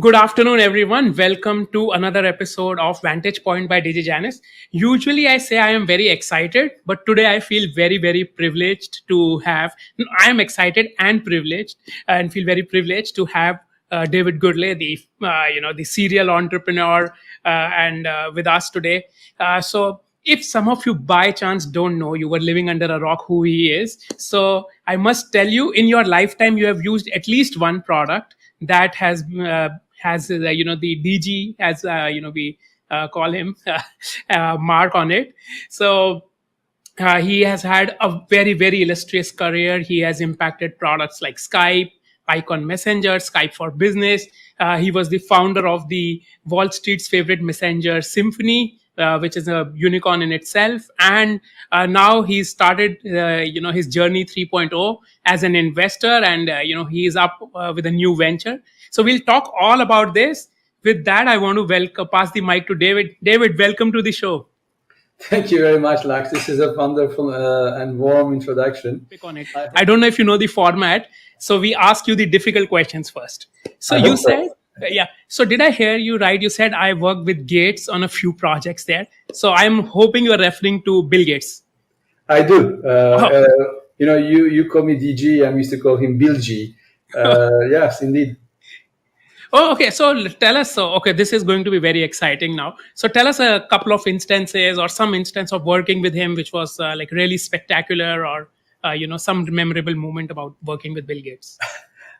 Good afternoon, everyone. Welcome to another episode of Vantage Point by DigiJanus. Usually, I say I am very excited, but today I feel very, very privileged to have. I am excited and privileged, and feel very privileged to have David Gurle, the serial entrepreneur, and with us today. If some of you by chance don't know, you were living under a rock who he is. So I must tell you, in your lifetime, you have used at least one product that has the DG, as we call him, mark on it. So he has had a very, very illustrious career. He has impacted products like Skype, Elkon Messenger, Skype for Business. He was the founder of the Wall Street's favorite messenger, Symphony, which is a unicorn in itself. And now he's started, his journey 3.0 as an investor, and he is up with a new venture. So we'll talk all about this. With that, I want to pass the mic to David. David, welcome to the show. Thank you very much, Laksh. This is a wonderful and warm introduction. Pick on it. I don't know if you know the format. So we ask you the difficult questions first. So you said, yeah. So did I hear you right? You said I worked with Gates on a few projects there. So I'm hoping you're referring to Bill Gates. I do. You call me DG. I'm used to call him Bill G. Yes, indeed. Oh, okay. So tell us. So, okay, this is going to be very exciting now. So tell us a couple of instances or some instance of working with him, which was like really spectacular, or some memorable moment about working with Bill Gates.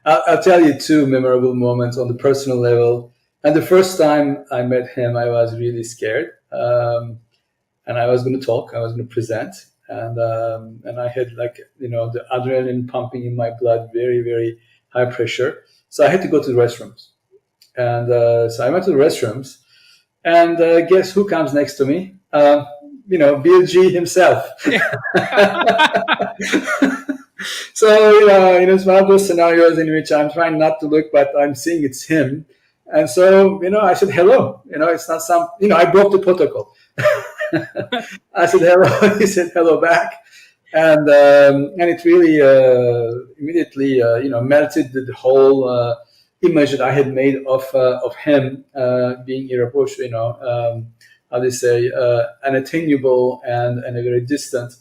I'll tell you two memorable moments on the personal level. And the first time I met him, I was really scared, and I was going to talk. I was going to present, and I had the adrenaline pumping in my blood, very, very high pressure. So I had to go to the restrooms. And so I went to the restrooms, and guess who comes next to me? Bill G himself. So, it's one of those scenarios in which I'm trying not to look, but I'm seeing it's him. And so, I said, hello. It's not I broke the protocol. I said, hello. He said, hello back. And it really immediately, melted the whole image that I had made of him being irreproachable, unattainable and very distant.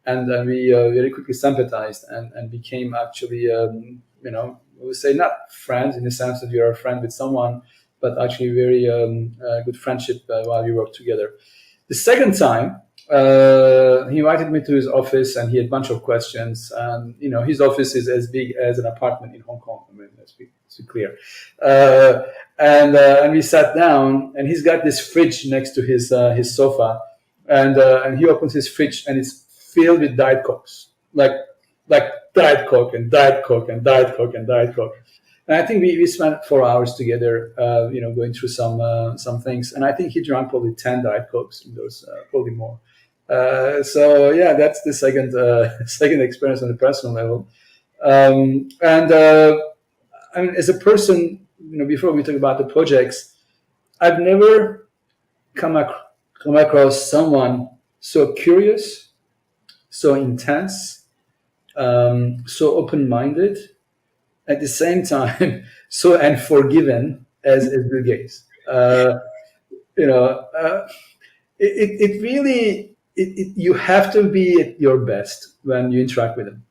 And we very quickly sympathized and became actually, we would say not friends in the sense that you're a friend with someone, but actually very good friendship while we worked together. The second time, he invited me to his office, and he had a bunch of questions. And his office is as big as an apartment in Hong Kong. I mean, let's be clear. And we sat down, and he's got this fridge next to his sofa, and he opens his fridge, and it's filled with Diet Cokes, like Diet Coke and Diet Coke and Diet Coke and Diet Coke. And I think we spent 4 hours together, going through some things. And I think he drank probably 10 Diet Cokes in those, probably more. So yeah, that's the second experience on the personal level. I mean, as a person, before we talk about the projects, I've never come across someone so curious, so intense, so open-minded, at the same time, so unforgiving as Bill Gates. It really, you have to be at your best when you interact with him.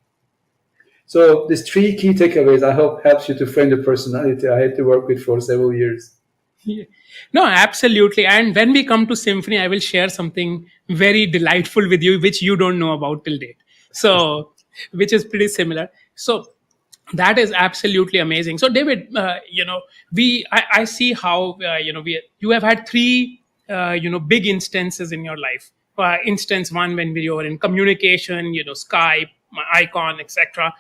So these three key takeaways, I hope, helps you to frame the personality I had to work with for several years. Yeah. No, absolutely. And when we come to Symphony, I will share something very delightful with you, which you don't know about till date. So, which is pretty similar. So that is absolutely amazing. So David, I see how, you have had three, big instances in your life. Instance one, when we were in communication, Skype, Elkon, etc.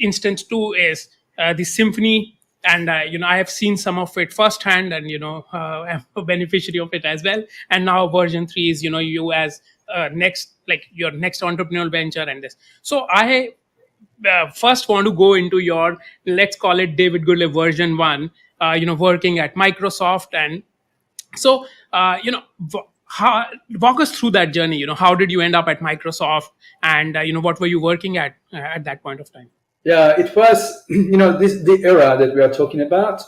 Instance two is the Symphony, and I have seen some of it firsthand, and I'm a beneficiary of it as well. And now version 3 is you as your next entrepreneurial venture and this. So I first want to go into your, let's call it David Gurle version 1, working at Microsoft. And so walk us through that journey. How did you end up at Microsoft, and what were you working at that point of time? Yeah, it was, the era that we are talking about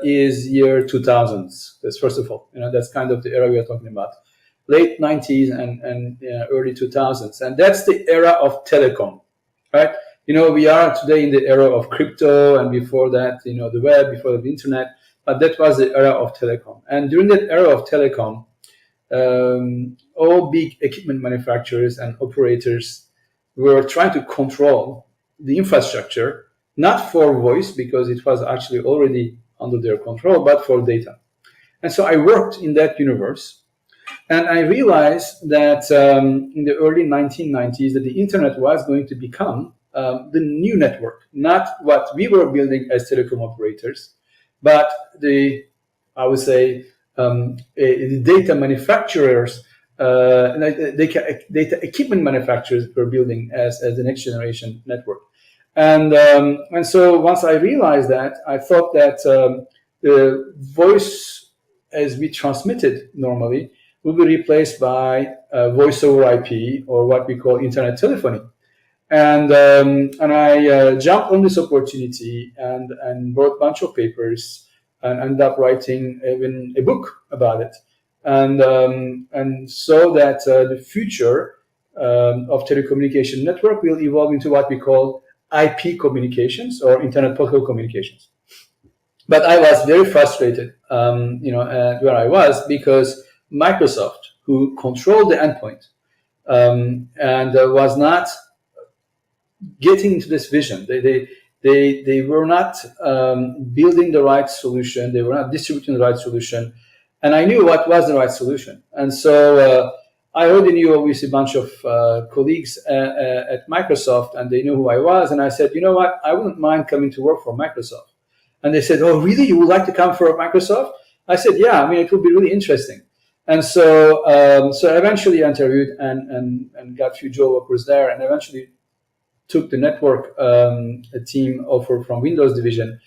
is year 2000s. That's first of all, that's kind of the era we are talking about. Late 90s and early 2000s. And that's the era of telecom, right? We are today in the era of crypto, and before that, the web, before the internet, but that was the era of telecom. And during that era of telecom, all big equipment manufacturers and operators were trying to control the infrastructure, not for voice, because it was actually already under their control, but for data. And so I worked in that universe. And I realized that in the early 1990s that the internet was going to become the new network, not what we were building as telecom operators, but I would say, the data manufacturers, data equipment manufacturers were building as the next generation network. And so once I realized that, I thought that the voice as we transmitted normally will be replaced by voice over IP, or what we call internet telephony. And I jumped on this opportunity and wrote a bunch of papers and ended up writing even a book about it. And so that the future of telecommunication network will evolve into what we call IP communications, or internet protocol communications. But I was very frustrated, where I was, because Microsoft, who controlled the endpoint, and was not getting into this vision. They were not building the right solution. They were not distributing the right solution. And I knew what was the right solution. And so I already knew, obviously, a bunch of colleagues at Microsoft, and they knew who I was. And I said, you know what, I wouldn't mind coming to work for Microsoft. And they said, oh, really? You would like to come for Microsoft? I said, yeah, I mean, it would be really interesting. And so so I eventually interviewed and got a few job offers there, and eventually took the network team offer from Windows division.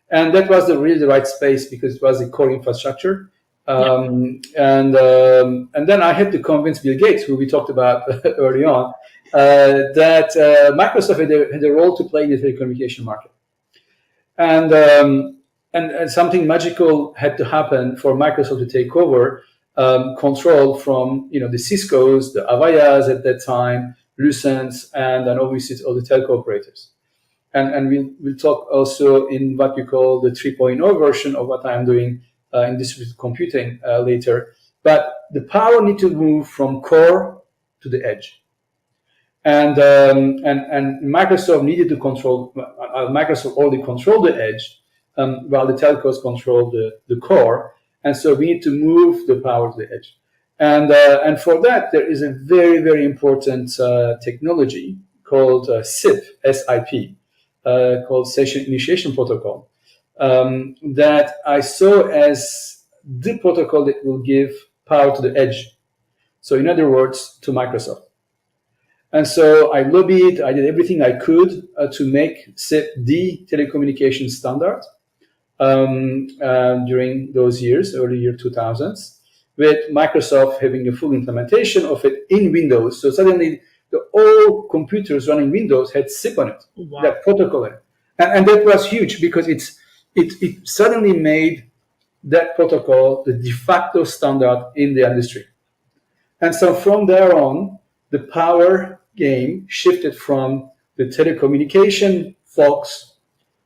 And that was really the right space, because it was the core infrastructure. And then I had to convince Bill Gates, who we talked about early on, that Microsoft had a role to play in the telecommunication market. And something magical had to happen for Microsoft to take over control from the Cisco's, the Avayas at that time, Lucents, and then obviously all the telco operators. And we'll talk also in what we call the 3.0 version of what I'm doing in distributed computing later. But the power need to move from core to the edge. And Microsoft needed to control. Microsoft already controlled the edge, while the telcos control the core. And so we need to move the power to the edge. And for that, there is a very, very important technology called SIP, S-I-P, called Session Initiation Protocol, that I saw as the protocol that will give power to the edge. So in other words, to Microsoft. And so I lobbied, I did everything I could to make SIP the telecommunication standard during those years, early year 2000s, with Microsoft having a full implementation of it in Windows. So suddenly, all computers running Windows had SIP on it, wow, that protocol. And that was huge, because it suddenly made that protocol the de facto standard in the industry. And so from there on, the power game shifted from the telecommunication folks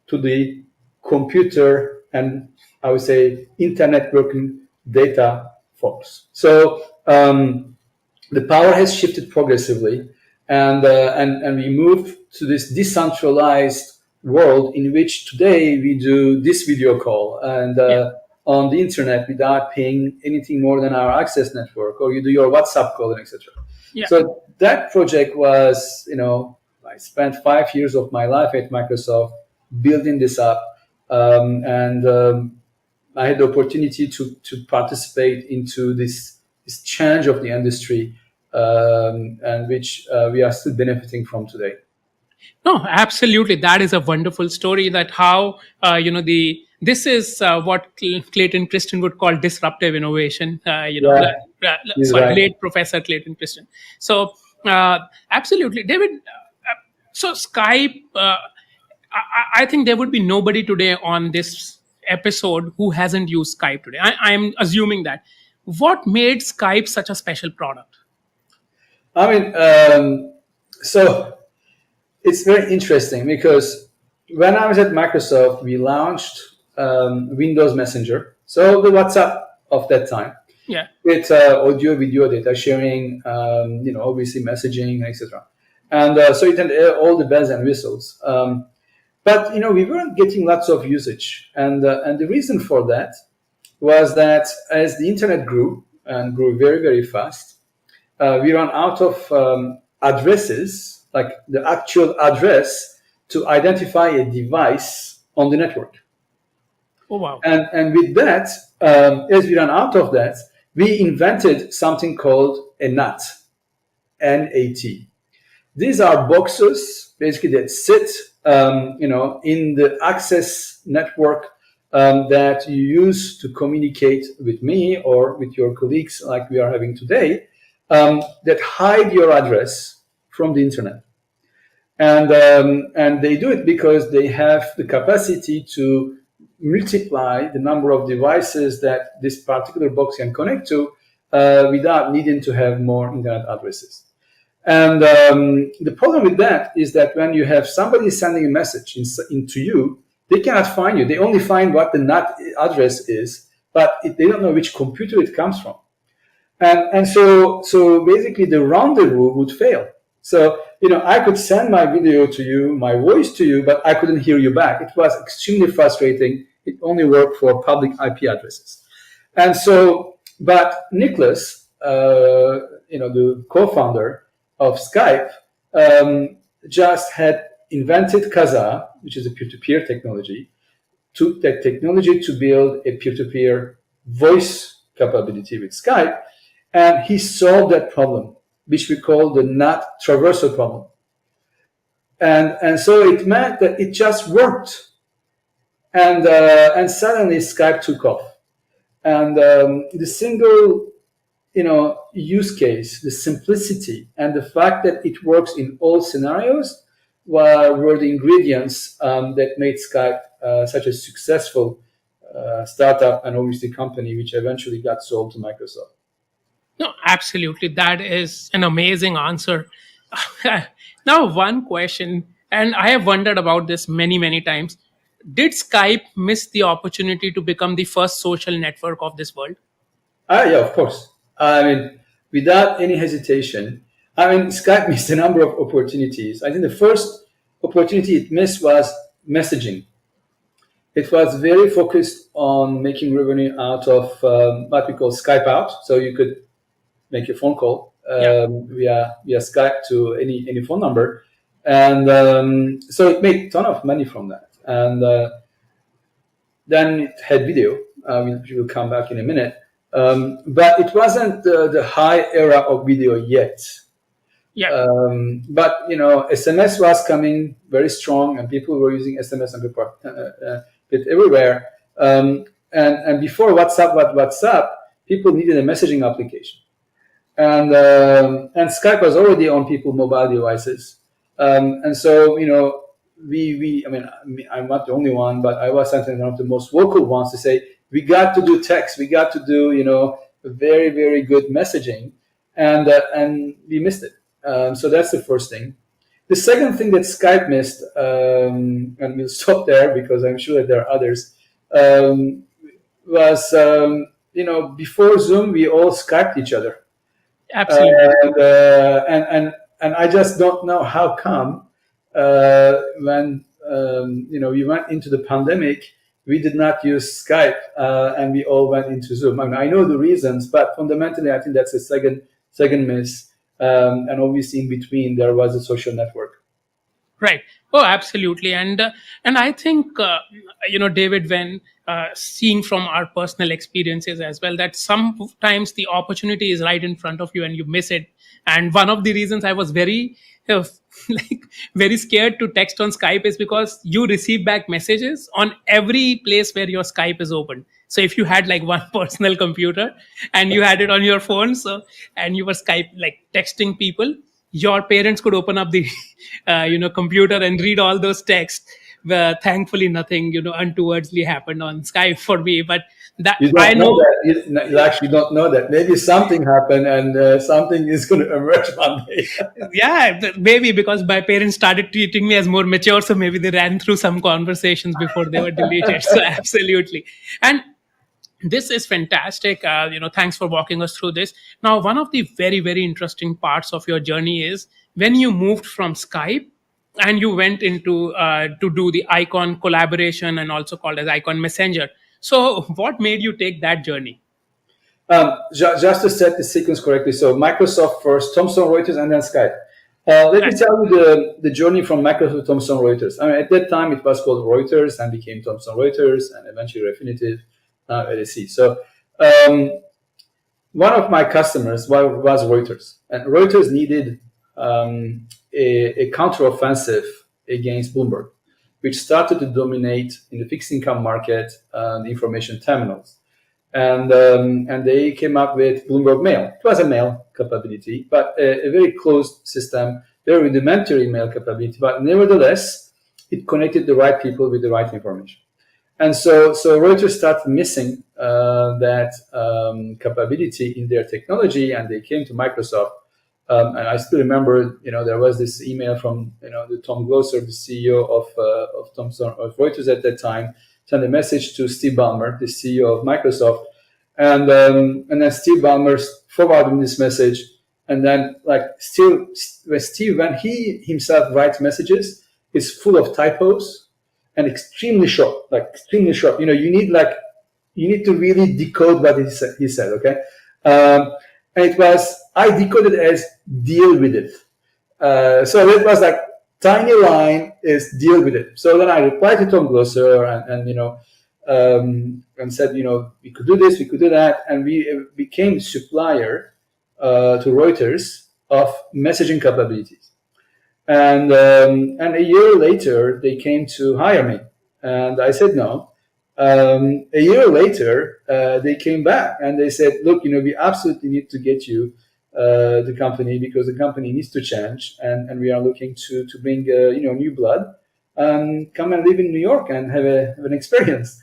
to the computer and, I would say, internet working data folks. So the power has shifted progressively, and we move to this decentralized world in which today we do this video call and on the internet without paying anything more than our access network, or you do your WhatsApp call and etc. Yeah. So that project was, I spent 5 years of my life at Microsoft building this up, and I had the opportunity to participate into this change of the industry, and which we are still benefiting from today. No, absolutely. That is a wonderful story. That how this is what Clayton Christian would call disruptive innovation. Late Professor Clayton Christian. So absolutely, David. So Skype I think there would be nobody today on this episode who hasn't used Skype today. I'm assuming that. What made Skype such a special product? I mean, so it's very interesting because when I was at Microsoft, we launched Windows Messenger, so the WhatsApp of that time. Yeah. With audio, video, data sharing, obviously messaging, etc. And so it had all the bells and whistles. But we weren't getting lots of usage, and the reason for that was that as the internet grew and grew very very fast, we ran out of addresses, like the actual address to identify a device on the network. Oh wow. And with that, as we ran out of that, we invented something called a NAT, N-A-T. These are boxes basically that sit, in the access network that you use to communicate with me or with your colleagues, like we are having today, that hide your address from the internet. And they do it because they have the capacity to multiply the number of devices that this particular box can connect to without needing to have more internet addresses. And the problem with that is that when you have somebody sending a message into you, they cannot find you. They only find what the NAT address is, but they don't know which computer it comes from. And so basically the rendezvous would fail. So, I could send my video to you, my voice to you, but I couldn't hear you back. It was extremely frustrating. It only worked for public IP addresses. And so, but Nicholas, the co-founder of Skype, just had invented Kazaa, which is a peer-to-peer technology, took that technology to build a peer-to-peer voice capability with Skype, and he solved that problem, which we call the NAT traversal problem. And so it meant that it just worked. And suddenly Skype took off. And the single, use case, the simplicity, and the fact that it works in all scenarios were the ingredients that made Skype such a successful startup and obviously company, which eventually got sold to Microsoft. No, absolutely. That is an amazing answer. Now, one question, and I have wondered about this many, many times. Did Skype miss the opportunity to become the first social network of this world? Yeah, of course. I mean, without any hesitation. Skype missed a number of opportunities. I think the first opportunity it missed was messaging. It was very focused on making revenue out of what we call Skype out. So you could make a phone call via Skype to any phone number. And so it made a ton of money from that. And then it had video, which will come back in a minute. But it wasn't the high era of video yet. Yeah. But SMS was coming very strong, and people were using SMS and bit everywhere. And before WhatsApp, people needed a messaging application, and Skype was already on people's mobile devices. And so I'm not the only one, but I was certainly one of the most vocal ones to say we got to do text, we got to do very very good messaging, and we missed it. So that's the first thing. The second thing that Skype missed, and we'll stop there because I'm sure that there are others, was before Zoom we all Skyped each other. Absolutely. And I just don't know how come when we went into the pandemic, we did not use Skype and we all went into Zoom. I know the reasons, but fundamentally, I think that's a second miss. And obviously, in between, there was a social network. Right. Oh, absolutely. And I think, David, when seeing from our personal experiences as well, that sometimes the opportunity is right in front of you and you miss it. And one of the reasons I was very, very scared to text on Skype is because you receive back messages on every place where your Skype is open. So if you had like one personal computer and you had it on your phone, and you were Skype texting people, your parents could open up the computer and read all those texts Thankfully, nothing untowardly happened on Skype for me. But that You I don't know know. that. You actually don't know that. Maybe something happened and something is going to emerge one day. Yeah, maybe because my parents started treating me as more mature, so maybe they ran through some conversations before they were deleted. So absolutely. And this is fantastic. Thanks for walking us through this. Now, one of the very, very interesting parts of your journey is when you moved from Skype and you went into to do the Icon collaboration, and also called as Icon Messenger. So what made you take that journey? Just to set the sequence correctly, so Microsoft first, Thomson Reuters, and then Skype. Let me Right. tell you the journey from Microsoft to Thomson Reuters. I mean, at that time, it was called Reuters and became Thomson Reuters and eventually Refinitiv, LSE. So one of my customers was Reuters, and Reuters needed a counteroffensive against Bloomberg, which started to dominate in the fixed income market the information terminals. And they came up with Bloomberg Mail. It was a mail capability, but a very closed system, very rudimentary mail capability. But nevertheless, it connected the right people with the right information. And so Reuters started missing that capability in their technology, and they came to Microsoft. And I still remember, there was this email from, the Tom Glosser, the CEO of Thomson of Reuters at that time, sent a message to Steve Ballmer, the CEO of Microsoft, and then Steve Ballmer forwarded this message, and then Steve, when he himself writes messages, is full of typos and extremely short, you need to really decode what he said, okay? And I decoded it as deal with it. So it was like tiny line is deal with it. So then I replied to Tom Glosser and said, we could do this, we could do that. And we became supplier to Reuters of messaging capabilities. And a year later, they came to hire me. And I said no. A year later, they came back and they said, look, we absolutely need to get you the company, because the company needs to change, and we are looking to bring new blood, come and live in New York and have an experience.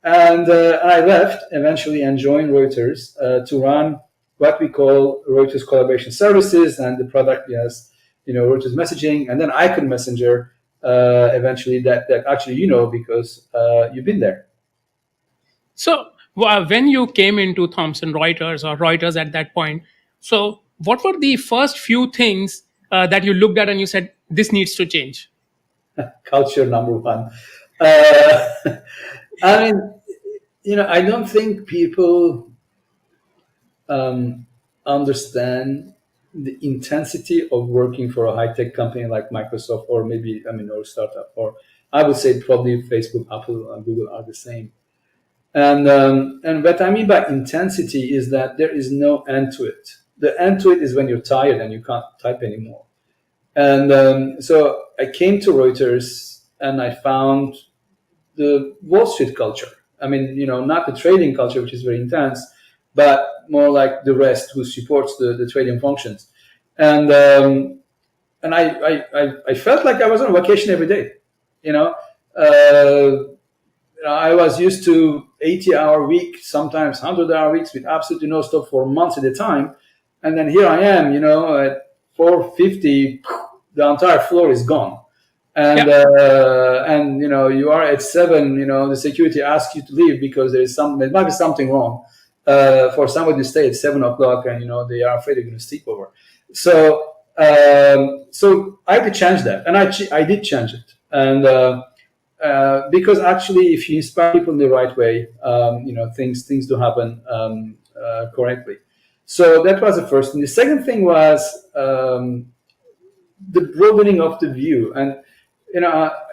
And I left eventually and joined Reuters to run what we call Reuters Collaboration Services, and the product is Reuters Messaging, and then Icon Messenger eventually that actually because you've been there. So when you came into Thomson Reuters or Reuters at that point, so what were the first few things that you looked at and you said, this needs to change? Culture number one. I mean, I don't think people understand the intensity of working for a high-tech company like Microsoft, or maybe, or startup, or I would say probably Facebook, Apple, and Google are the same. And what I mean by intensity is that there is no end to it. The end to it is when you're tired and you can't type anymore. And so I came to Reuters and I found the Wall Street culture. I mean, not the trading culture, which is very intense, but more like the rest who supports the trading functions. And I felt like I was on vacation every day. I was used to 80-hour week, sometimes 100-hour weeks with absolutely no stop for months at a time. And then here I am, at 4:50, the entire floor is gone. And you are at 7, the security asks you to leave because there might be something wrong for somebody to stay at 7 o'clock, and they are afraid they're going to sleep over. So I had to change that, and I did change it. And because actually, if you inspire people in the right way, things do happen correctly. So that was the first thing. The second thing was the broadening of the view, and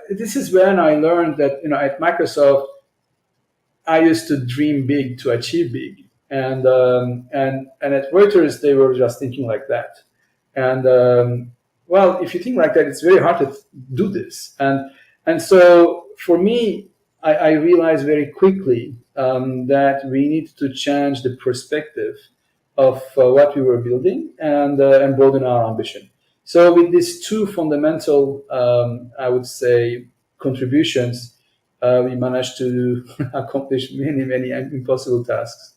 this is when I learned that at Microsoft, I used to dream big to achieve big, and at Reuters they were just thinking like that. And well, if you think like that, it's very hard to do this. And so for me, I realized very quickly that we need to change the perspective of what we were building, and broaden our ambition. So with these two fundamental, I would say, contributions, we managed to accomplish many impossible tasks.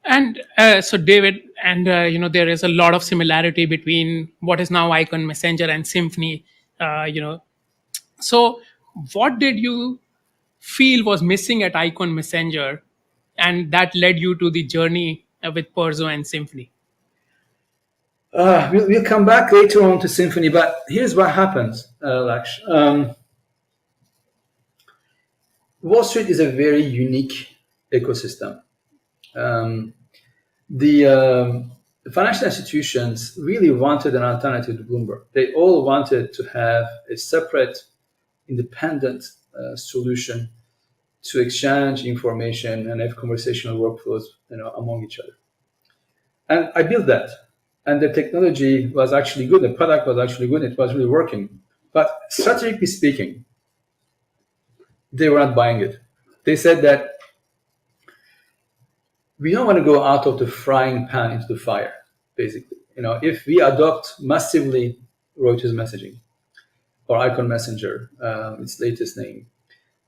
And so, David, and there is a lot of similarity between what is now Icon Messenger and Symphony. So what did you feel was missing at Icon Messenger, and that led you to the journey with Perzo and Symphony? We'll come back later on to Symphony, but here's what happens, Laksh. Wall Street is a very unique ecosystem. The financial institutions really wanted an alternative to Bloomberg. They all wanted to have a separate, independent solution to exchange information and have conversational workflows, among each other. And I built that. And the technology was actually good. The product was actually good. It was really working. But strategically speaking, they were not buying it. They said that we don't want to go out of the frying pan into the fire, basically. If we adopt massively Reuters messaging or Icon Messenger, its latest name,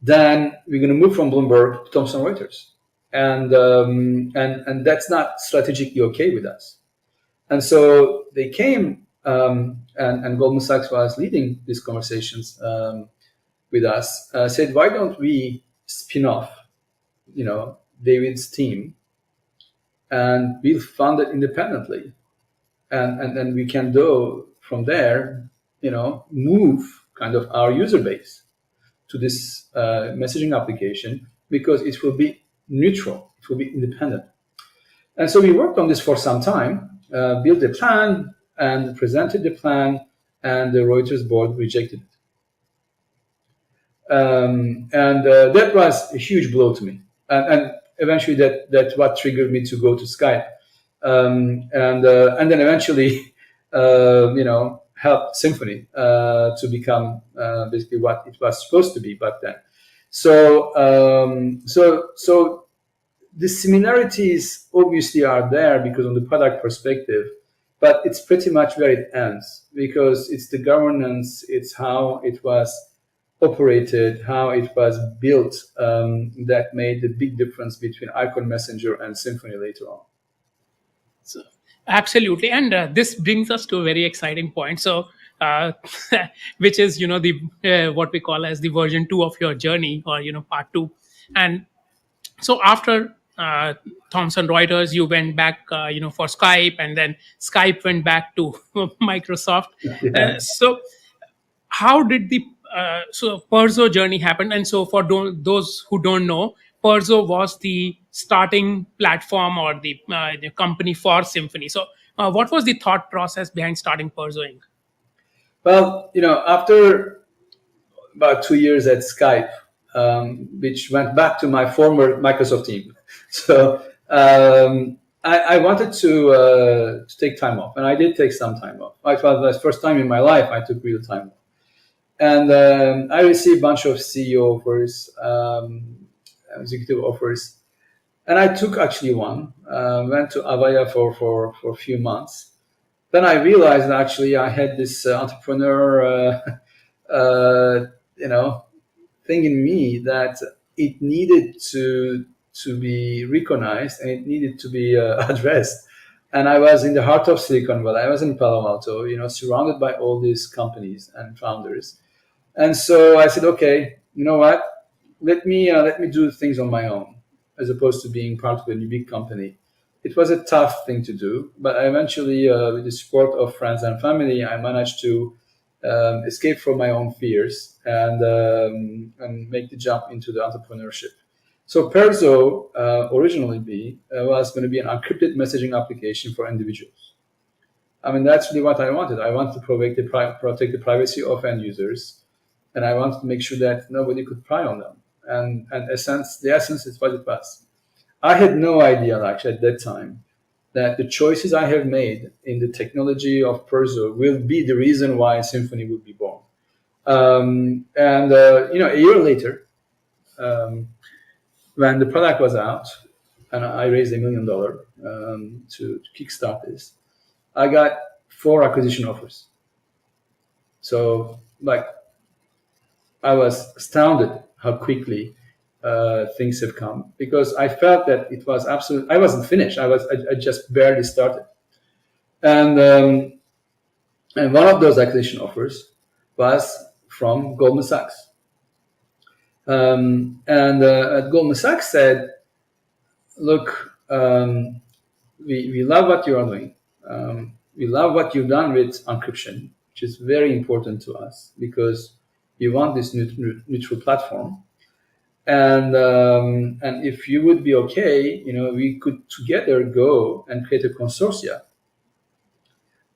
then we're going to move from Bloomberg to Thomson Reuters. And that's not strategically okay with us. And so they came, and Goldman Sachs was leading these conversations with us, said, why don't we spin off, David's team, and we'll fund it independently. And then we can go from there, move kind of our user base to this messaging application, because it will be neutral, it will be independent. And so we worked on this for some time, built a plan and presented the plan, and the Reuters board rejected it. That was a huge blow to me. And eventually that's what triggered me to go to Skype. And then eventually, helped Symphony to become basically what it was supposed to be back then. So the similarities obviously are there because on the product perspective, but it's pretty much where it ends, because it's the governance, it's how it was operated, how it was built, that made the big difference between Icon Messenger and Symphony later on. So, absolutely, and this brings us to a very exciting point. So, which is the what we call as the version 2 of your journey, or part 2. And so after Thomson Reuters, you went back for Skype, and then Skype went back to Microsoft. Yeah. So how did the Perzo journey happen? And so for those who don't know, Perzo was the starting platform or the company for Symphony. So what was the thought process behind starting Perzo Inc.? Well, after about 2 years at Skype, which went back to my former Microsoft team, so I wanted to take time off, and I did take some time off. It was the first time in my life I took real time off. And I received a bunch of CEO offers, executive offers. And I took actually one, went to Avaya for a few months. Then I realized that actually I had this entrepreneur, thing in me that it needed to be recognized, and it needed to be addressed. And I was in the heart of Silicon Valley. I was in Palo Alto, surrounded by all these companies and founders. And so I said, okay, you know what? Let me do things on my own, as opposed to being part of a big company. It was a tough thing to do, but I eventually, with the support of friends and family, I managed to escape from my own fears and make the jump into the entrepreneurship. So Perzo originally was going to be an encrypted messaging application for individuals. I mean, that's really what I wanted. I wanted to protect the privacy of end users, and I wanted to make sure that nobody could pry on them. And the essence is what it was. I had no idea, actually, at that time, that the choices I have made in the technology of Perzo will be the reason why Symphony will be born. A year later, when the product was out, and I raised $1 million to kickstart this, I got 4 acquisition offers. So, I was astounded how quickly things have come, because I felt that it was absolute. I wasn't finished. I just barely started, and um, and one of those acquisition offers was from Goldman Sachs. And Goldman Sachs said, "Look, we love what you are doing. We love what you've done with encryption, which is very important to us because we want this neutral platform. And if you would be okay, we could together go and create a consortia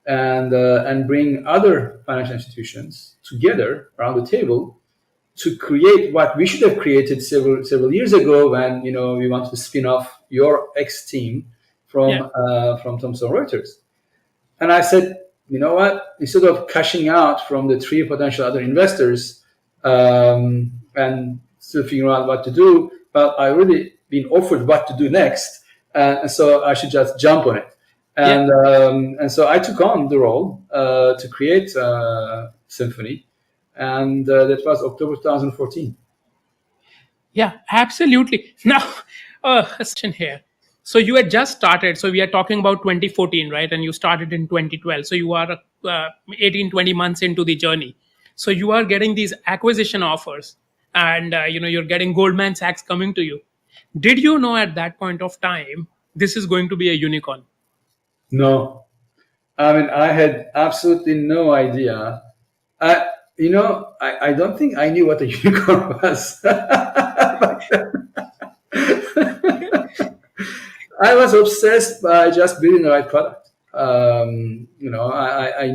and bring other financial institutions together around the table to create what we should have created several years ago when we wanted to spin off your ex team Yeah. from Thomson Reuters." And I said, you know what? Instead of cashing out from the three potential other investors and still figuring out what to do, but I really been offered what to do next, and so I should just jump on it. Yeah. And so I took on the role to create Symphony, and that was October 2014. Yeah, absolutely. Now, a question here. So you had just started. So we are talking about 2014, right? And you started in 2012. So you are 18, 20 months into the journey. So you are getting these acquisition offers, and you're getting Goldman Sachs coming to you. Did you know at that point of time this is going to be a unicorn? No, I mean, I had absolutely no idea. I don't think I knew what a unicorn was. I was obsessed by just building the right product. I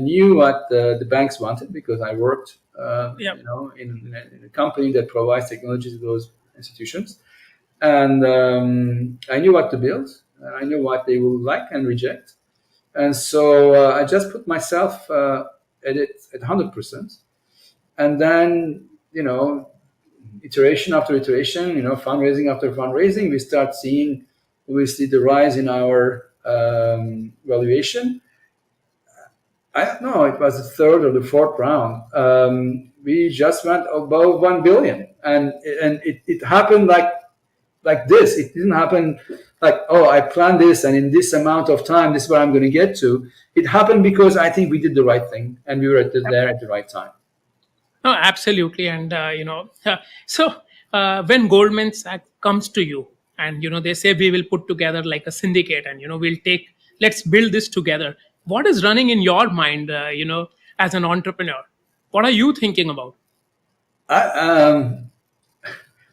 knew what the banks wanted because I worked, Yeah. in a company that provides technology to those institutions, and I knew what to build. I knew what they will like and reject, and so I just put myself at it at 100%, and then iteration after iteration, fundraising after fundraising, we start seeing obviously the rise in our valuation. I don't know, it was the third or the fourth round. We just went above 1 billion, and it happened like this. It didn't happen like, oh, I planned this, and in this amount of time, this is where I'm going to get to. It happened because I think we did the right thing, and we were there at the right time. No, absolutely. And, so when Goldman Sachs comes to you and, they say we will put together like a syndicate and, let's build this together. What is running in your mind, as an entrepreneur? What are you thinking about?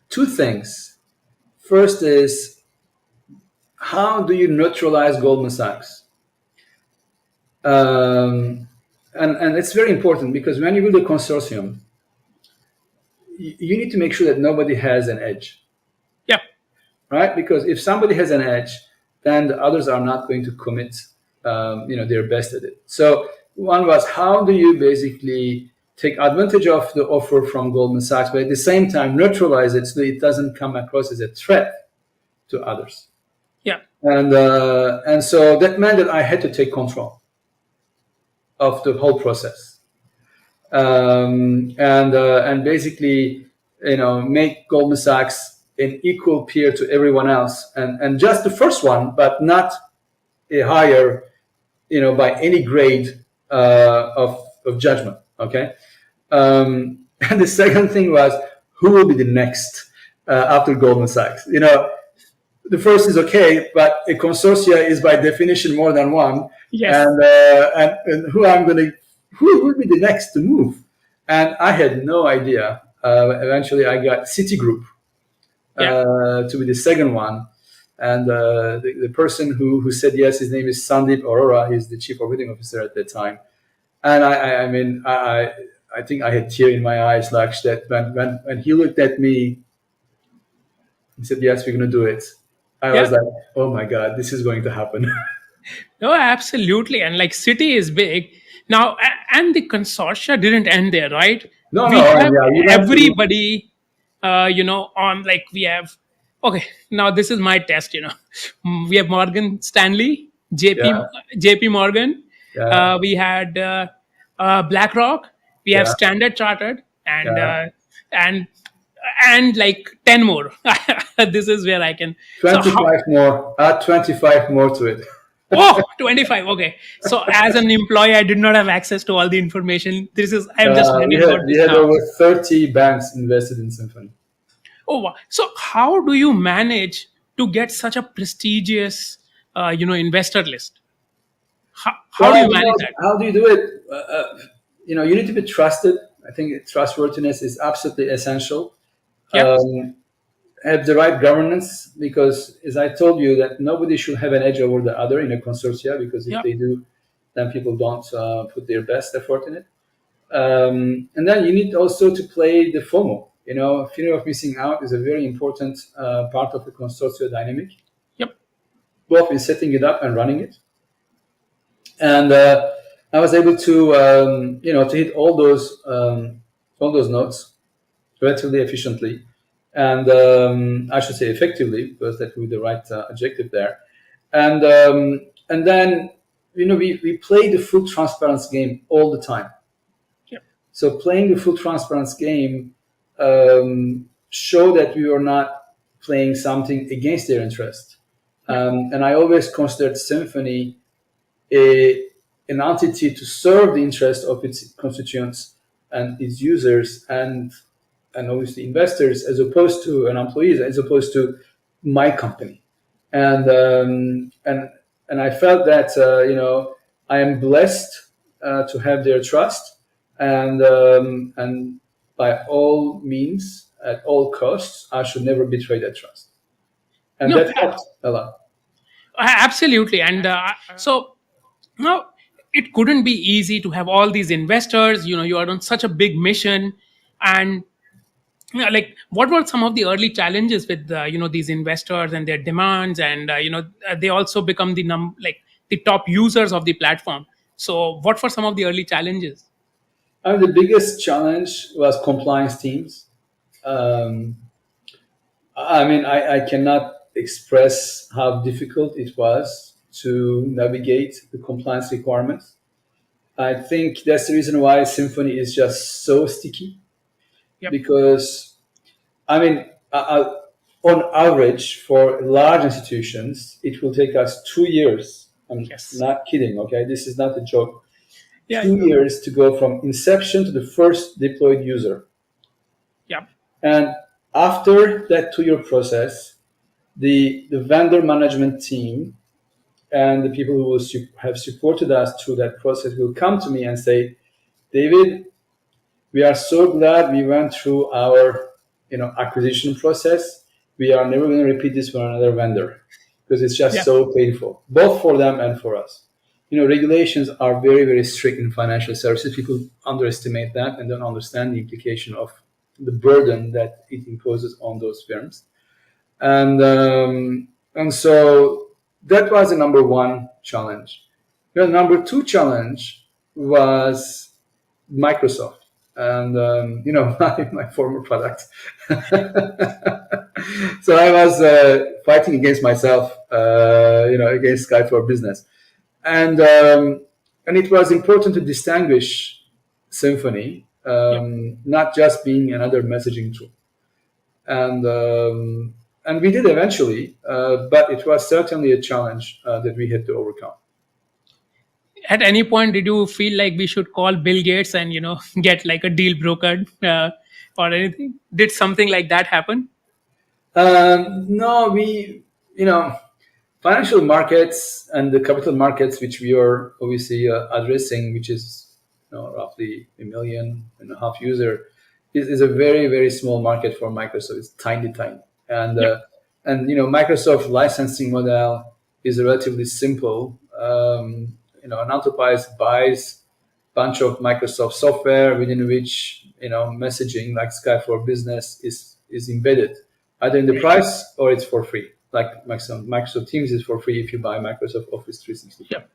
Two things. First is, how do you neutralize Goldman Sachs? And it's very important because when you build a consortium, you need to make sure that nobody has an edge, Yeah. right? Because if somebody has an edge, then the others are not going to commit, their best at it. So one was, how do you basically take advantage of the offer from Goldman Sachs, but at the same time neutralize it so that it doesn't come across as a threat to others? Yeah. And so that meant that I had to take control of the whole process, and basically, make Goldman Sachs an equal peer to everyone else, and just the first one, but not a higher, by any grade of judgment. Okay, and the second thing was, who will be the next after Goldman Sachs? The first is okay, but a consortia is by definition more than one. Yes. And who would be the next to move? And I had no idea. Eventually, I got Citigroup to be the second one, and the person who said yes, his name is Sandeep Arora. He's the chief operating officer at that time. And I think I had tear in my eyes, Laksh, that when he looked at me, he said, "Yes, we're going to do it." I was like, oh my God, this is going to happen. No, absolutely. And like city is big. Now, and the consortia didn't end there, right? No, We have you have to. everybody, on like we have, okay, now this is my test, We have Morgan Stanley, Yeah. JP Morgan. Yeah. We had BlackRock. We have Yeah. Standard Chartered. And Yeah. and like 10 more. This is where I can. So how? 25 more. Add 25 more to it. Oh, 25. Okay. So as an employee, I did not have access to all the information. I'm just We learning had about we this had now. over 30 banks invested in Symphony. Oh, wow. So how do you manage to get such a prestigious, investor list? How do Well, you manage that? how do you do it? You need to be trusted. I think trustworthiness is absolutely essential. Yeah. Have the right governance, because, as I told you, that nobody should have an edge over the other in a consortia, because if Yeah. they do, then people don't put their best effort in it. And then you need also to play the FOMO. Fear of missing out is a very important part of the consortia dynamic, Yep. both in setting it up and running it. And I was able to, to hit all those notes relatively efficiently, and I should say effectively, because that would be the right adjective there. And then we play the full transparency game all the time. Yep. So playing the full transparency game show that we are not playing something against their interest. And I always considered Symphony an entity to serve the interest of its constituents and its users and obviously investors, as opposed to an employees, as opposed to my company. And I felt that I am blessed to have their trust, and by all means, at all costs, I should never betray that trust, and No, that helped a lot. absolutely. And so now it couldn't be easy to have all these investors. You are on such a big mission, and like what were some of the early challenges with these investors and their demands, and they also become the top users of the platform. So what were some of the early challenges? The biggest challenge was compliance teams. Um, I cannot express how difficult it was to navigate the compliance requirements. I think that's the reason why Symphony is just so sticky, Yep. because, I mean, on average, for large institutions, it will take us 2 years. I'm Yes. not kidding, okay? This is not a joke. Yeah. 2 years to go from inception to the first deployed user. Yeah. And after that 2 year process, the vendor management team and the people who will have supported us through that process will come to me and say, David, we are so glad we went through our acquisition process. We are never going to repeat this for another vendor, because it's just Yeah. so painful, both for them and for us. Regulations are very, very strict in financial services. People underestimate that and don't understand the implication of the burden that it imposes on those firms. And so that was the number one challenge. The number two challenge was Microsoft, and my former product. So I was fighting against myself, against Skype for Business, and it was important to distinguish Symphony, Yeah. not just being another messaging tool, and we did eventually, but it was certainly a challenge that we had to overcome. At any point did you feel like we should call Bill Gates and get like a deal brokered, or anything? Did something like that happen? No, financial markets and the capital markets, which we are obviously addressing, which is roughly 1.5 million user, is a very, very small market for Microsoft. It's tiny, tiny, and Yep. Microsoft licensing model is relatively simple. An enterprise buys a bunch of Microsoft software within which messaging like Skype for Business is embedded, either in the price or it's for free. Like Microsoft Teams is for free if you buy Microsoft Office 365. Yep.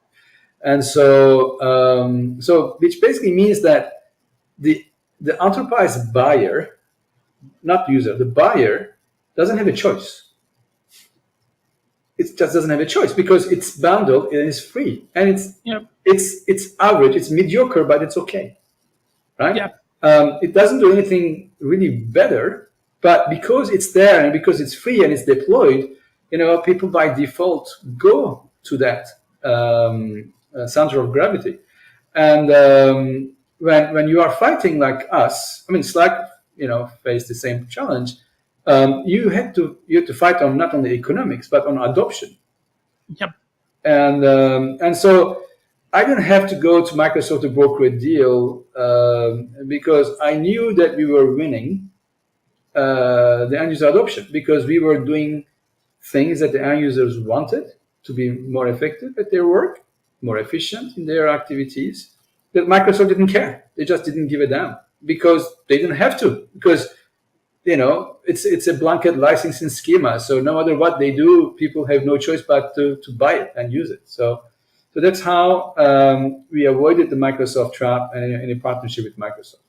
And so which basically means that the enterprise buyer, not user, the buyer doesn't have a choice. It just doesn't have a choice, because it's bundled and it's free, and Yep. it's average, it's mediocre, but it's okay, right? Yep. It doesn't do anything really better, but because it's there and because it's free and it's deployed, people by default go to that center of gravity. And when you are fighting like us, I mean, Slack, faced the same challenge. You had to fight on not only economics but on adoption. Yep. And so I didn't have to go to Microsoft to broker a deal because I knew that we were winning the end user adoption because we were doing things that the end users wanted to be more effective at their work, more efficient in their activities. But Microsoft didn't care. They just didn't give a damn because they didn't have to. Because it's a blanket licensing schema. So no matter what they do, people have no choice but to buy it and use it. So that's how we avoided the Microsoft trap and any partnership with Microsoft.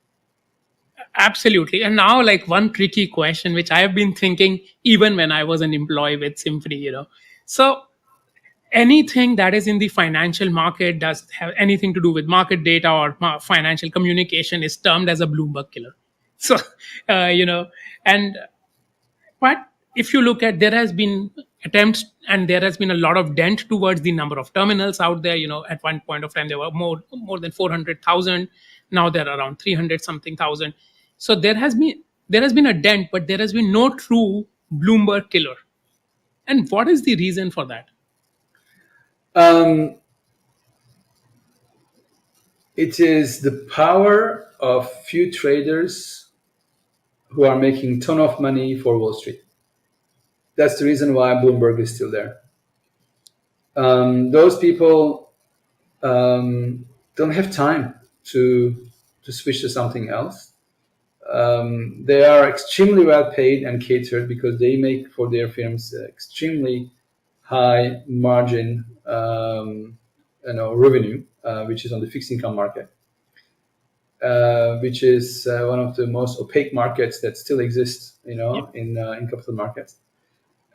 Absolutely. And now, like, one tricky question, which I have been thinking even when I was an employee with Symphony. So anything that is in the financial market does have anything to do with market data or financial communication is termed as a Bloomberg killer. So, and but if you look at, there has been attempts and there has been a lot of dent towards the number of terminals out there. At one point of time there were more than 400,000. Now there are around 300 something thousand. So there has been a dent, but there has been no true Bloomberg killer. And what is the reason for that? It is the power of few traders who are making ton of money for Wall Street. That's the reason why Bloomberg is still there. Those people don't have time to switch to something else. They are extremely well paid and catered because they make for their firms extremely high margin revenue, which is on the fixed income market, which is one of the most opaque markets that still exists, in capital markets.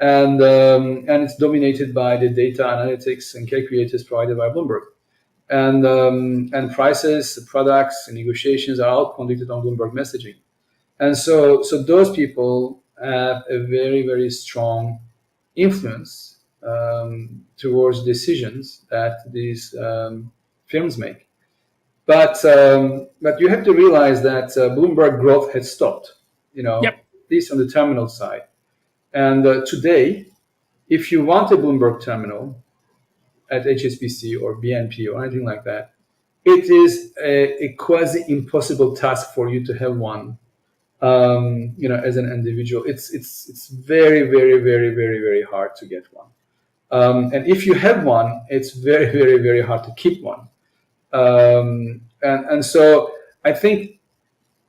And it's dominated by the data analytics and calculators provided by Bloomberg. And prices, products, and negotiations are all conducted on Bloomberg messaging. And so those people have a very, very strong influence towards decisions that these firms make. But you have to realize that Bloomberg growth had stopped, Yep. at least on the terminal side. And today, if you want a Bloomberg terminal at HSBC or BNP or anything like that, it is a quasi impossible task for you to have one. As an individual, it's very, very, very, very, very hard to get one. And if you have one, it's very, very, very hard to keep one. And so I think,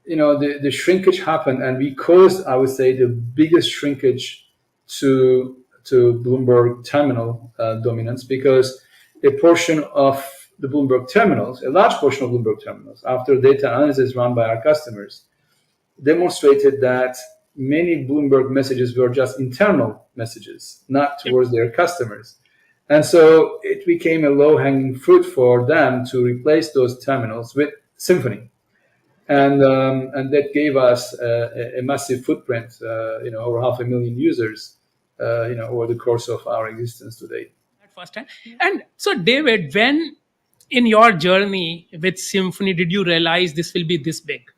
the shrinkage happened, and we caused, I would say, the biggest shrinkage to Bloomberg terminal dominance, because a portion of the Bloomberg terminals, a large portion of Bloomberg terminals, after data analysis run by our customers, demonstrated that many Bloomberg messages were just internal messages, not towards their customers. And so it became a low-hanging fruit for them to replace those terminals with Symphony. And that gave us a massive footprint, over 500,000 users, over the course of our existence today. First time. And so, David, when in your journey with Symphony did you realize this will be this big?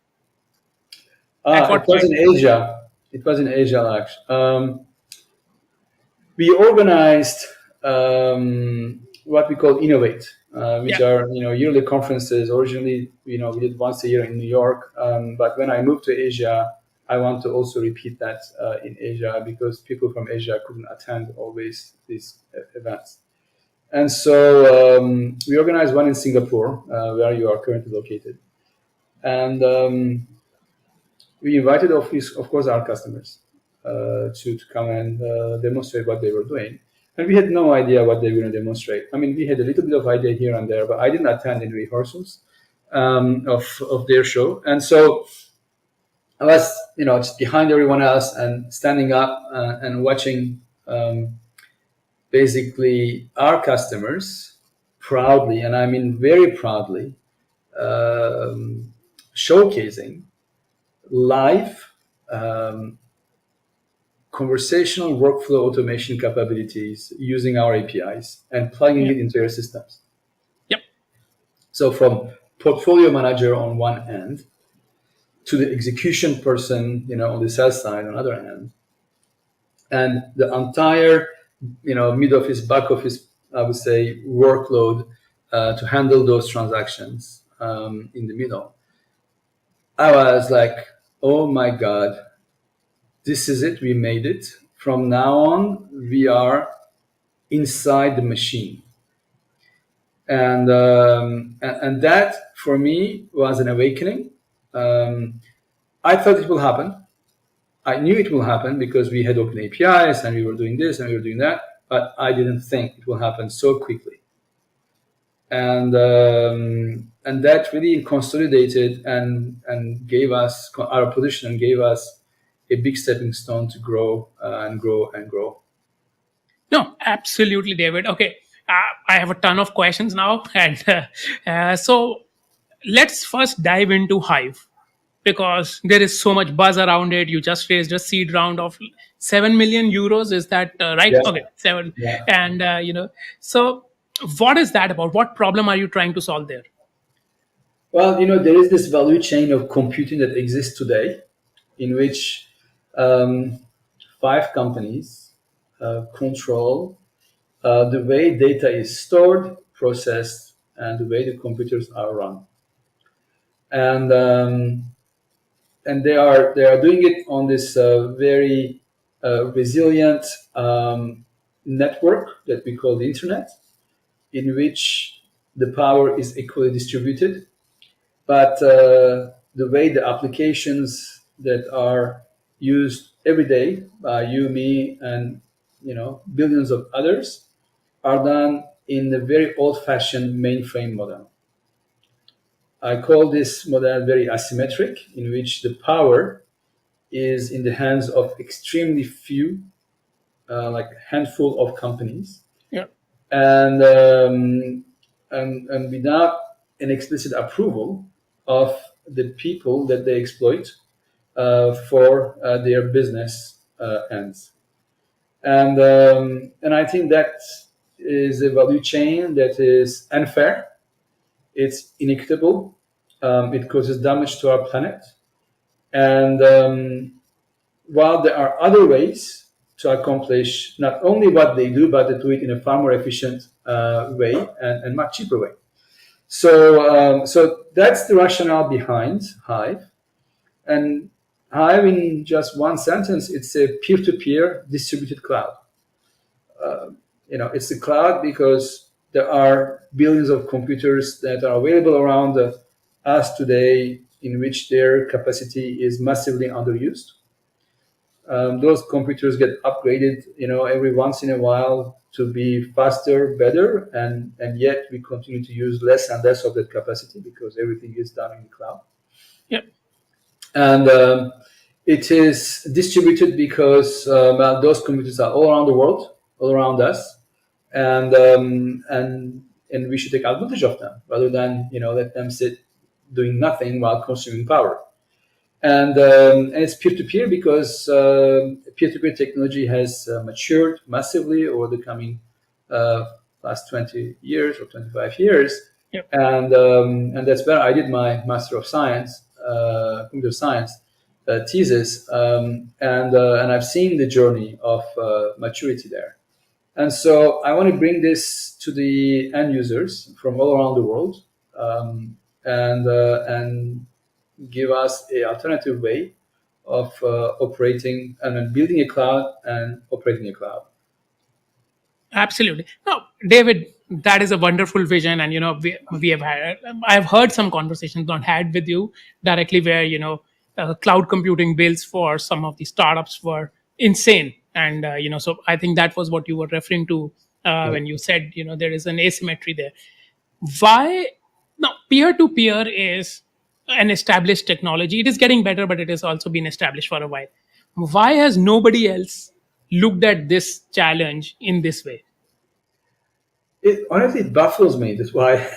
It was in Asia. It was in Asia, Laksh. We organized what we call Innovate, which are yearly conferences. Originally, we did once a year in New York, but when I moved to Asia, I want to also repeat that in Asia, because people from Asia couldn't attend always these events. And so we organized one in Singapore, where you are currently located, and we invited, of course, our customers to come and demonstrate what they were doing. And we had no idea what they were going to demonstrate. I mean, we had a little bit of idea here and there, but I didn't attend any rehearsals of their show. And so I was, just behind everyone else and standing up and watching basically our customers proudly, and I mean very proudly, showcasing live um, conversational workflow automation capabilities using our APIs and plugging Yeah. it into your systems. Yep. So from portfolio manager on one end to the execution person, on the sales side on the other end, and the entire, mid office, back office, I would say, workload to handle those transactions in the middle. I was like, oh my God, this is it. We made it. From now on, we are inside the machine. And that for me was an awakening. Um, I thought it will happen. I knew it will happen because we had open APIs and we were doing this and we were doing that, but I didn't think it will happen so quickly. And that really consolidated and gave us our position and gave us a big stepping stone to grow and grow and grow. No, absolutely, David. Okay, I have a ton of questions now, and so let's first dive into Hive because there is so much buzz around it. You just raised a seed round of 7 million euros. Is that right? Yeah, Okay, seven. yeah. And so what is that about? What problem are you trying to solve there? Well, there is this value chain of computing that exists today, in which um, five companies control the way data is stored, processed, and the way the computers are run. And they are doing it on this very resilient network that we call the internet, in which the power is equally distributed. But the way the applications that are used every day by you, me, and billions of others are done in a very old-fashioned mainframe model. I call this model very asymmetric, in which the power is in the hands of extremely few, like a handful of companies, Yeah. and without an explicit approval of the people that they exploit for their business ends. And I think that is a value chain that is unfair. It's inequitable. It causes damage to our planet. And while there are other ways to accomplish not only what they do, but to do it in a far more efficient way and much cheaper way. So that's the rationale behind Hive. And Hive, in just one sentence, it's a peer-to-peer distributed cloud. It's a cloud because there are billions of computers that are available around us today, in which their capacity is massively underused. Those computers get upgraded, every once in a while to be faster, better, and yet we continue to use less and less of that capacity because everything is done in the cloud. Yeah. And it is distributed because those computers are all around the world, all around us, and we should take advantage of them rather than let them sit doing nothing while consuming power. And it's peer-to-peer because peer-to-peer technology has matured massively over the coming last 20 years or 25 years. Yeah. And that's where I did my Master of Science, Computer Science thesis, and I've seen the journey of maturity there. And so I want to bring this to the end users from all around the world, and give us a alternative way of operating and building a cloud and operating a cloud. Absolutely. No, David, that is a wonderful vision, and we have had. I've heard some conversations not had with you directly where cloud computing bills for some of the startups were insane, and so I think that was what you were referring to when you said there is an asymmetry there. Why? Now, peer to peer is an established technology. It is getting better, but it has also been established for a while. Why has nobody else looked at this challenge in this way? It honestly, it baffles me. That's why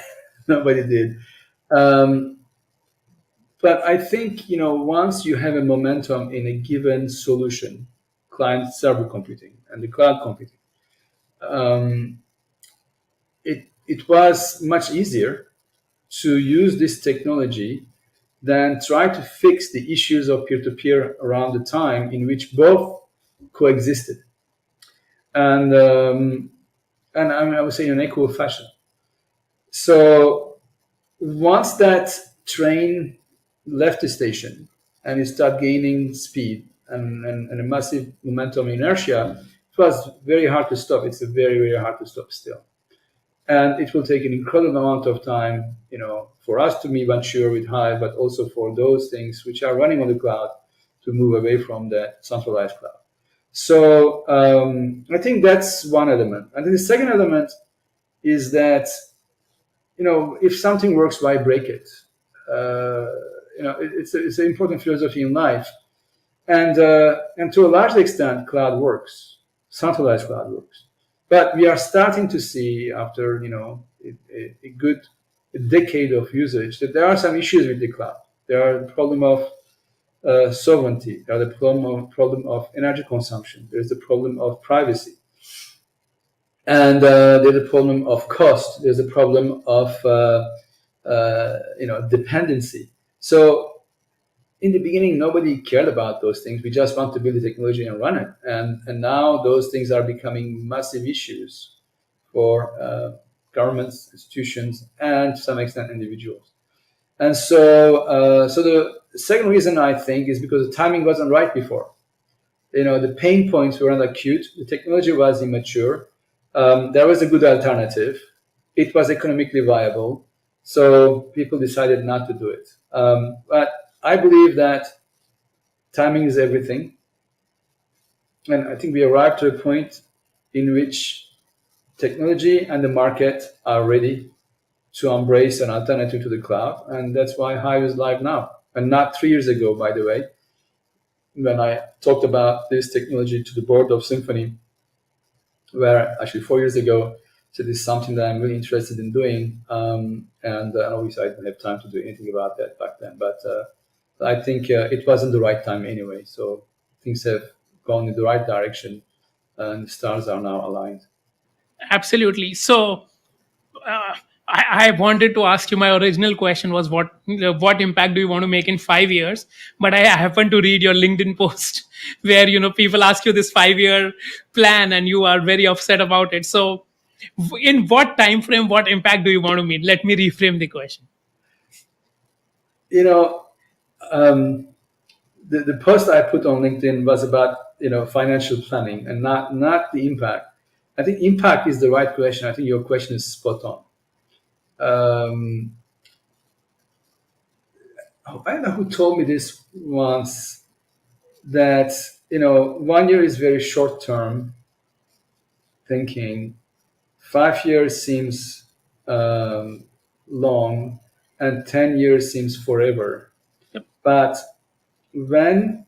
nobody did. Um, But I think, once you have a momentum in a given solution, client server computing and the cloud computing, um, it was much easier to use this technology than try to fix the issues of peer-to-peer around the time in which both coexisted. And I mean, I would say in an equal fashion. So once that train left the station and it started gaining speed and a massive momentum inertia, it was very hard to stop. It's a very, very hard to stop still. And it will take an incredible amount of time, for us to be mature with Hive, but also for those things which are running on the cloud to move away from the centralized cloud. So I think that's one element. And then the second element is that, if something works, why break it? It's an important philosophy in life. And to a large extent, cloud works, centralized cloud works. But we are starting to see, after a good decade of usage, that there are some issues with the cloud. There are the problem of sovereignty. There are the problem of energy consumption. There is the problem of privacy, and there's a problem of cost. There's a problem of dependency. So in the beginning, nobody cared about those things. We just want to build the technology and run it. And now those things are becoming massive issues for governments, institutions, and to some extent individuals. And so the second reason, I think, is because the timing wasn't right before. The pain points were not acute. The technology was immature. There was a good alternative. It was economically viable. So people decided not to do it. But I believe that timing is everything. And I think we arrived to a point in which technology and the market are ready to embrace an alternative to the cloud. And that's why Hive is live now. And not 3 years ago, by the way, when I talked about this technology to the board of Symphony, where actually 4 years ago, so this is something that I'm really interested in doing. And obviously I didn't have time to do anything about that back then. But I think it wasn't the right time anyway. So things have gone in the right direction and the stars are now aligned. Absolutely. So, I wanted to ask you. My original question was what impact do you want to make in 5 years? But I happened to read your LinkedIn post where people ask you this 5 year plan, and you are very upset about it. So, in what time frame, what impact do you want to meet? Let me reframe the question. The post I put on LinkedIn was about financial planning and not the impact. I think impact is the right question. I think your question is spot on. I don't know who told me this once, that 1 year is very short term thinking. 5 years seems long, and 10 years seems forever. Yep. But when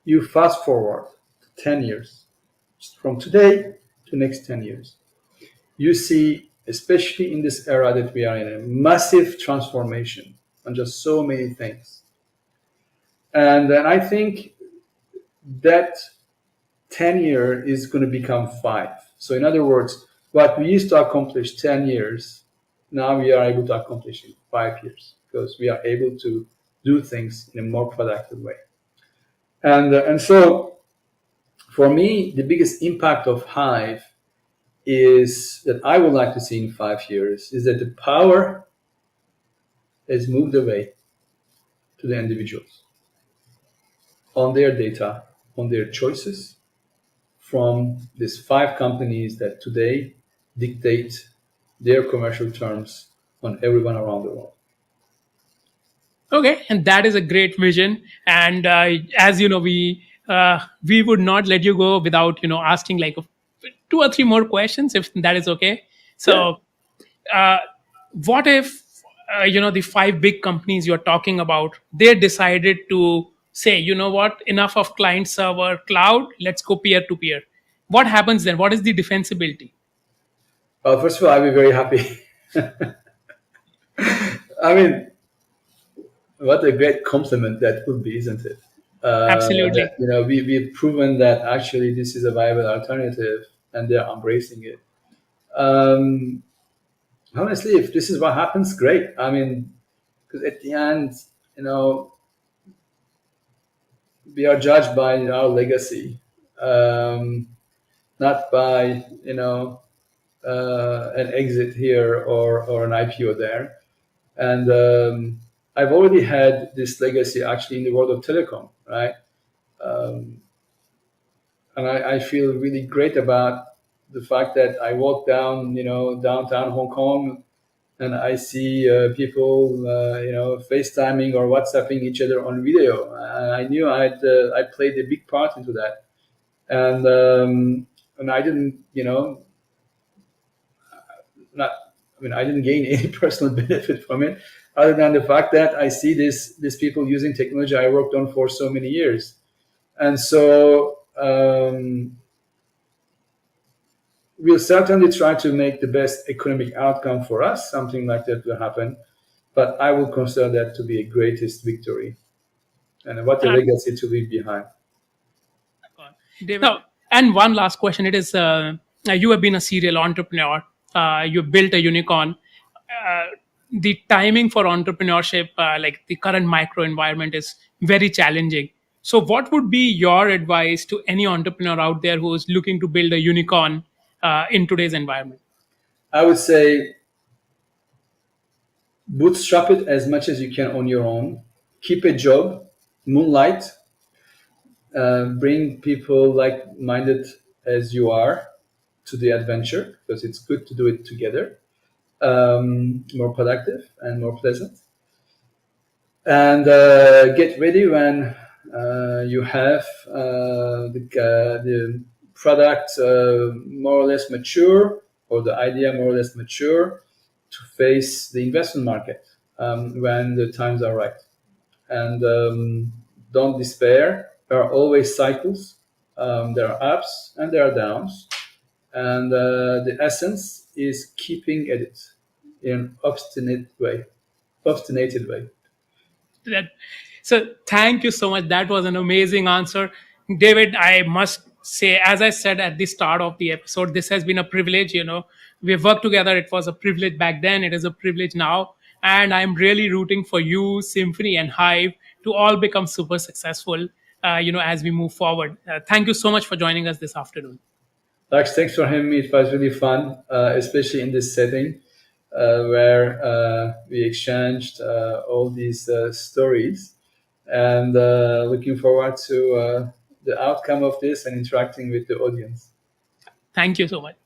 you fast forward 10 years, from today to next 10 years, you see, especially in this era that we are in, a massive transformation on just so many things. And then I think that 10 year is going to become 5. So in other words, what we used to accomplish 10 years, now we are able to accomplish in 5 years, because we are able to do things in a more productive way. And so for me, the biggest impact of Hive is that I would like to see in 5 years is that the power has moved away to the individuals on their data, on their choices, from these 5 companies that today dictate their commercial terms on everyone around the world. Okay, and that is a great vision. And as you know, we would not let you go without asking like 2 or 3 more questions, if that is okay. So, what if the 5 big companies you're talking about, they decided to say, what, enough of client server cloud, let's go peer to peer. What happens then? What is the defensibility? Well, first of all, I'd be very happy. I mean, what a great compliment that would be, isn't it? That Absolutely. we've proven that actually this is a viable alternative, and they're embracing it. Um, Honestly, if this is what happens, great. I mean, because at the end, you know, we are judged by our legacy, um, not by an exit here or an IPO there. And I've already had this legacy actually in the world of telecom, right? Um, and I feel really great about the fact that I walk down, downtown Hong Kong, and I see people, FaceTiming or WhatsApping each other on video. And I knew I played a big part into that, and I didn't, not, I mean, I didn't gain any personal benefit from it, other than the fact that I see these people using technology I worked on for so many years, and so. We'll certainly try to make the best economic outcome for us. Something like that will happen, but I will consider that to be a greatest victory and what a Uh, legacy to leave behind. David. Now, and one last question. It is you have been a serial entrepreneur. You built a unicorn. Uh, the timing for entrepreneurship, like the current micro environment, is very challenging. So, what would be your advice to any entrepreneur out there who is looking to build a unicorn in today's environment? I would say bootstrap it as much as you can on your own. Keep a job, moonlight, bring people like-minded as you are to the adventure because it's good to do it together. More productive and more pleasant. And get ready when you have the product more or less mature or the idea more or less mature to face the investment market when the times are right. And don't despair. There are always cycles. There are ups and there are downs. And the essence is keeping at it in an obstinated way. That, so thank you so much. That was an amazing answer, David. I must say, as I said at the start of the episode, this has been a privilege. We've worked together. It was a privilege back then. It is a privilege now, and I'm really rooting for you, Symphony, and Hive to all become super successful. As we move forward. Thank you so much for joining us this afternoon. Laksh, thanks for having me. It was really fun, especially in this setting where we exchanged all these stories. And looking forward to the outcome of this and interacting with the audience. Thank you so much.